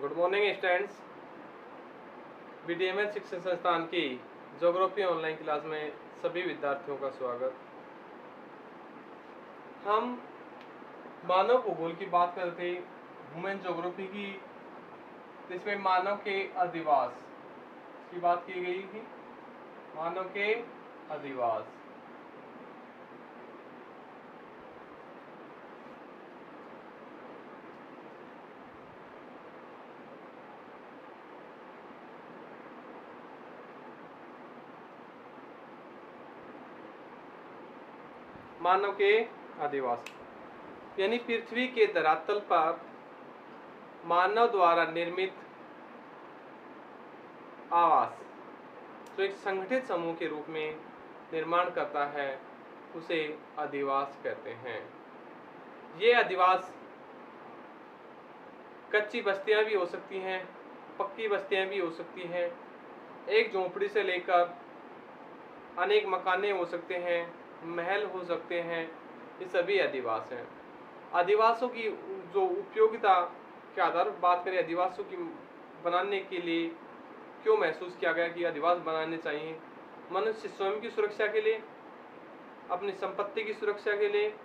Good morning students. बीडीएमएल शिक्षण संस्थान की ज्योग्राफी ऑनलाइन क्लास में सभी विद्यार्थियों का स्वागत। हम मानव भूगोल की बात करते ह्यूमन ज्योग्राफी की, जिसमें मानव के अधिवास की बात की गई थी। मानव के अधिवास, मानव के अधिवास यानी पृथ्वी के धरातल पर मानव द्वारा निर्मित आवास जो एक संगठित समूह के रूप में निर्माण करता है, उसे अधिवास कहते हैं। ये अधिवास कच्ची बस्तियां भी हो सकती हैं, पक्की बस्तियां भी हो सकती हैं, एक झोंपड़ी से लेकर अनेक मकाने हो सकते हैं, महल हो सकते हैं। ये सभी अधिवास हैं। अधिवासों की जो उपयोगिता के आधार पर बात करें, अधिवासों की बनाने के लिए क्यों महसूस किया गया कि अधिवास बनाने चाहिए? मनुष्य स्वयं की सुरक्षा के लिए, अपनी संपत्ति की सुरक्षा के लिए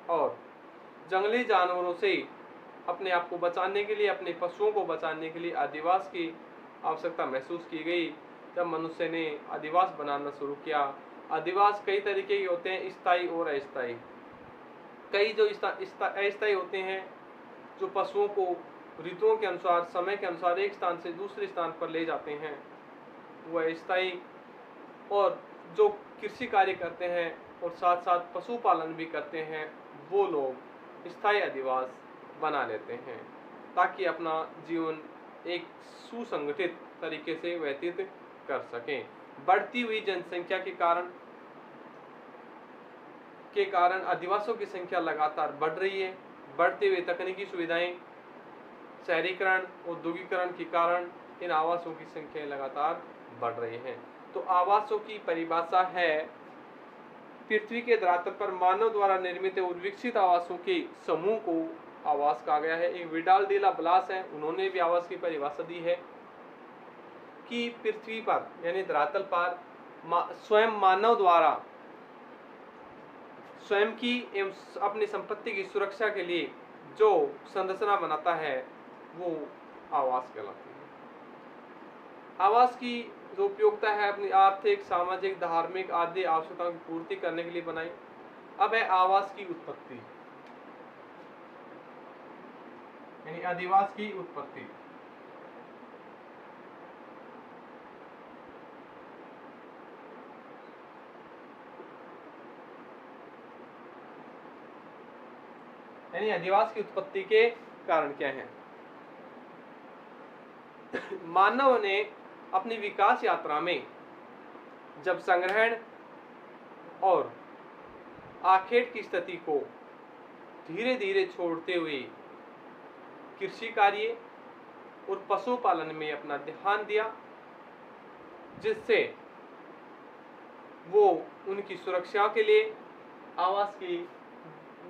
और जंगली जानवरों से अपने आप को बचाने के लिए, अपने पशुओं को बचाने के लिए अधिवास की आवश्यकता महसूस की गई। जब मनुष्य ने अधिवास बनाना शुरू किया। अधिवास कई तरीके के होते हैं, स्थायी और अस्थायी। कई जो अस्थायी होते हैं, जो पशुओं को ऋतुओं के अनुसार, समय के अनुसार एक स्थान से दूसरे स्थान पर ले जाते हैं, वह स्थायी। और जो कृषि कार्य करते हैं और साथ साथ पशुपालन भी करते हैं, वो लोग स्थायी अधिवास बना लेते हैं ताकि अपना जीवन एक सुसंगठित तरीके से व्यतीत कर सकें। बढ़ती हुई जनसंख्या के कारण अधिवासों की संख्या लगातार बढ़ रही है। बढ़ते हुए तकनीकी सुविधाएं, शहरीकरण, औद्योगिकरण के कारण इन आवासों की संख्या लगातार बढ़ रही है। तो आवासों की परिभाषा है, पृथ्वी के धरातल पर मानव द्वारा निर्मित और विकसित आवासों के समूह को आवास कहा गया है। एक विडाल डेला ब्लास है, उन्होंने भी आवास की परिभाषा दी है कि पृथ्वी पर यानी धरातल पर स्वयं मानव द्वारा स्वयं की एवं अपनी संपत्ति की सुरक्षा के लिए जो संरचना बनाता है, वो आवास कहलाती है। आवास की जो उपयोगिता है, अपनी आर्थिक, सामाजिक, धार्मिक आदि आवश्यकताओं की पूर्ति करने के लिए बनाई। अब है आवास की उत्पत्ति यानी अधिवास की उत्पत्ति। यानी अधिवास की उत्पत्ति के कारण क्या है? मानव ने अपनी विकास यात्रा में जब संग्रहण और आखेट की स्थिति को धीरे धीरे छोड़ते हुए कृषि कार्य और पशुपालन में अपना ध्यान दिया, जिससे वो उनकी सुरक्षा के लिए आवास की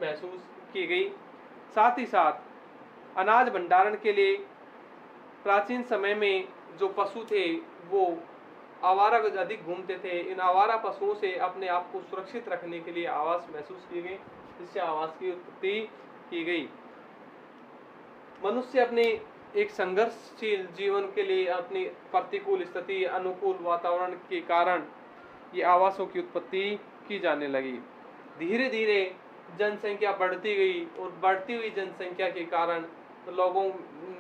महसूस की गई। साथ ही साथ अनाज भंडारण के लिए प्राचीन समय में जो पशु थे वो आवारा अधिक घूमते थे। इन आवारा पशुओं से अपने आप को सुरक्षित रखने के लिए आवास महसूस की गई, जिससे आवास की उत्पत्ति की गई। मनुष्य अपने एक संघर्षशील जीवन के लिए अपनी प्रतिकूल स्थिति, अनुकूल वातावरण के कारण ये आवासों की उत्पत्ति की जाने लगी। धीरे धीरे जनसंख्या बढ़ती गई और बढ़ती हुई जनसंख्या के कारण लोगों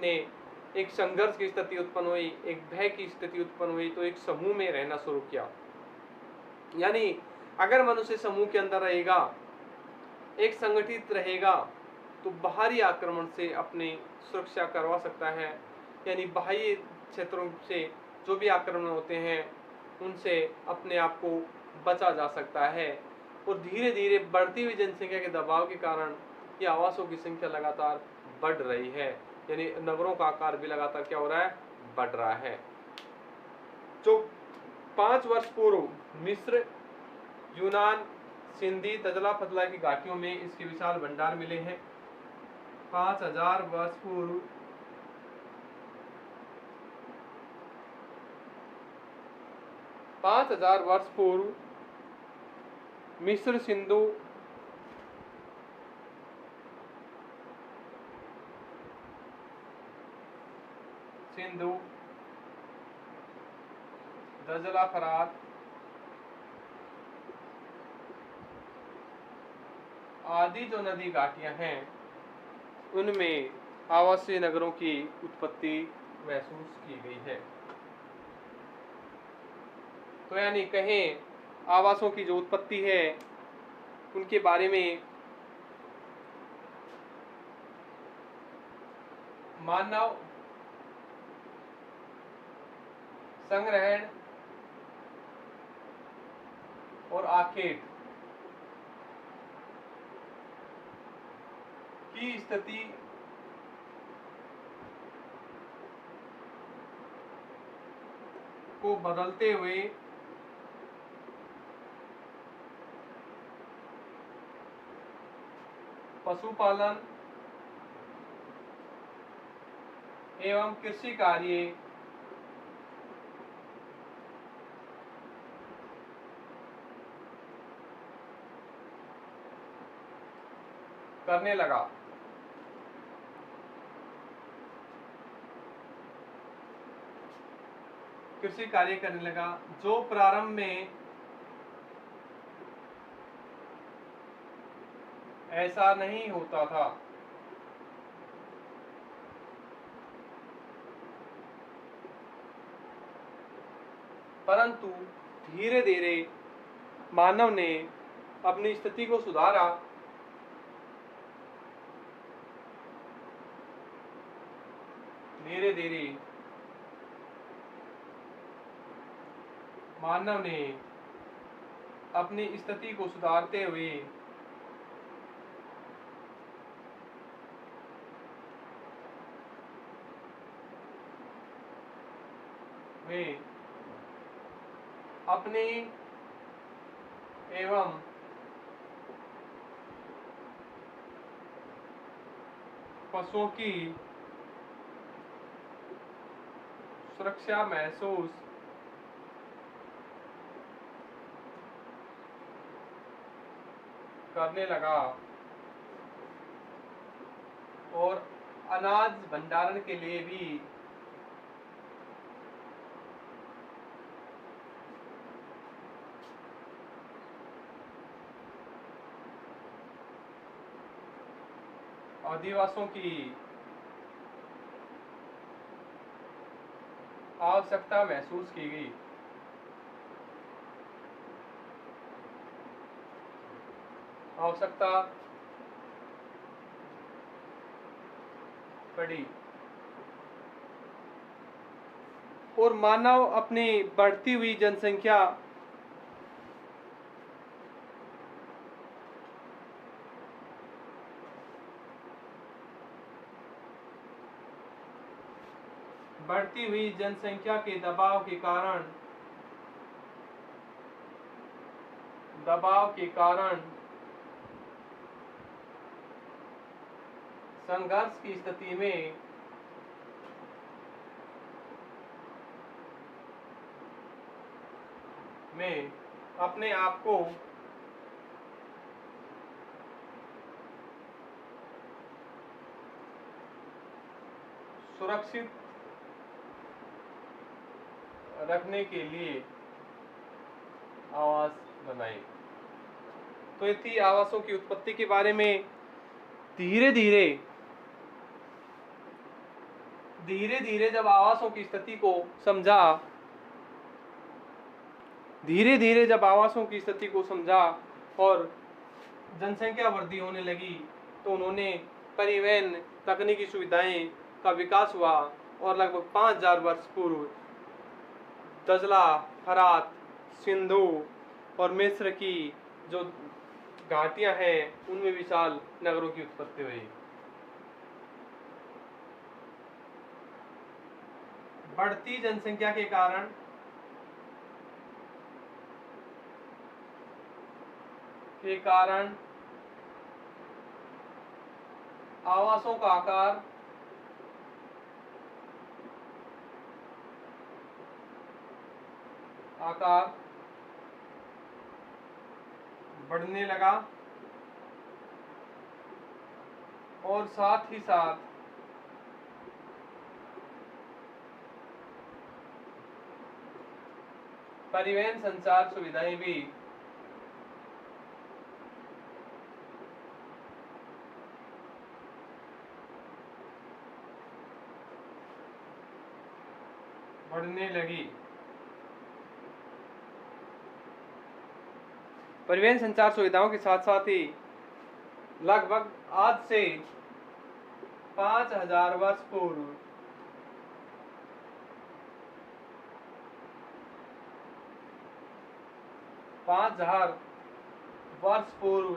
ने एक संघर्ष की स्थिति उत्पन्न हुई, एक भय की स्थिति उत्पन्न हुई, तो एक समूह में रहना शुरू किया। यानी अगर मनुष्य समूह के अंदर रहेगा, एक संगठित रहेगा, तो बाहरी आक्रमण से अपनी सुरक्षा करवा सकता है। यानी बाह्य क्षेत्रों से जो भी आक्रमण होते हैं, उनसे अपने आप को बचा जा सकता है। और धीरे धीरे बढ़ती हुई जनसंख्या के दबाव के कारण ये आवासों की संख्या लगातार बढ़ रही है। यानी नगरों का आकार भी लगातार क्या हो रहा है? बढ़ रहा है। जो 5 वर्ष पूर्व मिस्र, यूनान, सिंधी, तजला फतला की घाटियों में इसके विशाल भंडार मिले हैं। 5000 वर्ष पूर्व 5000 वर्ष पूर्व मिस्र, सिंधु, दजला, फरात आदि जो नदी घाटियां हैं उनमें आवासीय नगरों की उत्पत्ति महसूस की गई है। तो यानी कहें आवासों की जो उत्पत्ति है उनके बारे में मानव संग्रहण और आखेट की स्थिति को बदलते हुए पशुपालन एवं कृषि कार्य करने लगा। कृषि कार्य करने लगा जो प्रारंभ में ऐसा नहीं होता था। परंतु धीरे धीरे मानव ने अपनी स्थिति को सुधारा। धीरे धीरे मानव ने अपनी स्थिति को सुधारते हुए वे अपने एवं पशुओं की सुरक्षा महसूस करने लगा और अनाज भंडारण के लिए भी आदिवासियों की आवश्यकता महसूस की गई। आवश्यकता पड़ी और मानव अपनी बढ़ती हुई जनसंख्या बढ़ती हुई जनसंख्या के दबाव के कारण संघर्ष की स्थिति में अपने आप को सुरक्षित रखने के लिए आवास बनाए। तो ये थी आवासों की उत्पत्ति के बारे में। धीरे धीरे जब आवासों की स्थिति को समझा, धीरे धीरे जब आवासों की स्थिति को समझा और जनसंख्या वृद्धि होने लगी तो उन्होंने परिवहन तकनीकी सुविधाएं का विकास हुआ और लगभग 5000 वर्ष पूर्व दजला, फरात, सिंधु और मिस्र की जो घाटियां हैं उनमें विशाल नगरों की उत्पत्ति हुई। बढ़ती जनसंख्या के कारण आवासों का आकार आकार बढ़ने लगा और साथ ही साथ परिवहन संचार सुविधाएं भी बढ़ने लगी। परिवहन संचार सुविधाओं के साथ साथ ही लगभग आज से 5000 वर्ष पूर्व 5000 वर्ष पूर्व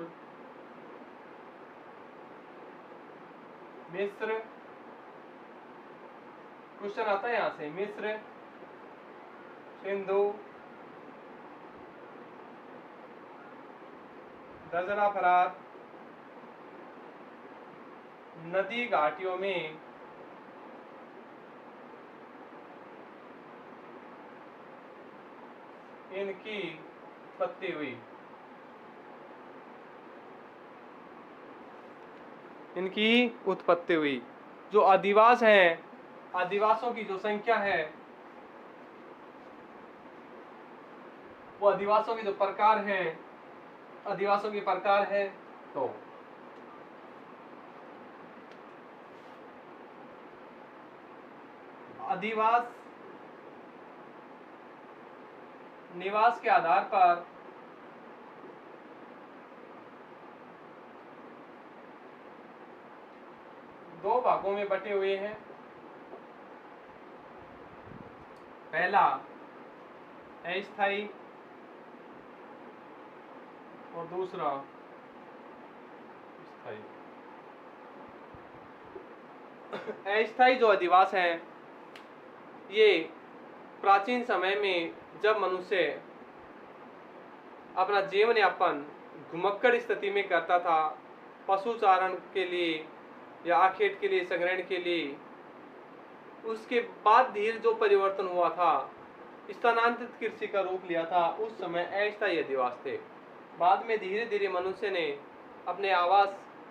मिस्र, क्वेश्चन आता है यहाँ से, मिस्र, सिंधु, दजला फरात नदी घाटियों में इनकी उत्पत्ति हुई। इनकी उत्पत्ति हुई। जो आदिवास हैं, आदिवासों की जो संख्या है, वो आदिवासों के जो प्रकार हैं, आदिवासों के प्रकार है तो आदिवास निवास के आधार पर दो भागों में बटे हुए हैं। पहला अस्थायी और दूसरा स्थायी। अस्थायी जो अधिवास हैं, ये प्राचीन समय में जब मनुष्य अपना जीवन यापन घुमक्कड़ स्थिति में करता था, पशुचारण के लिए या आखेट के लिए, संग्रहण के लिए, उसके बाद धीरे जो परिवर्तन हुआ था, स्थानांतरित कृषि का रूप लिया था, उस समय अस्थायी अधिवास थे। बाद में धीरे धीरे मनुष्य ने अपने आवास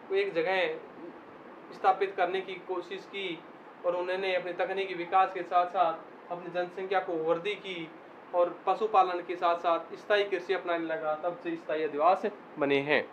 को एक जगह स्थापित करने की कोशिश की और उन्होंने अपने तकनीकी विकास के साथ साथ अपनी जनसंख्या को वृद्धि की और पशुपालन के साथ साथ स्थायी कृषि अपनाने लगा। तब से स्थायी अधिवास बने हैं।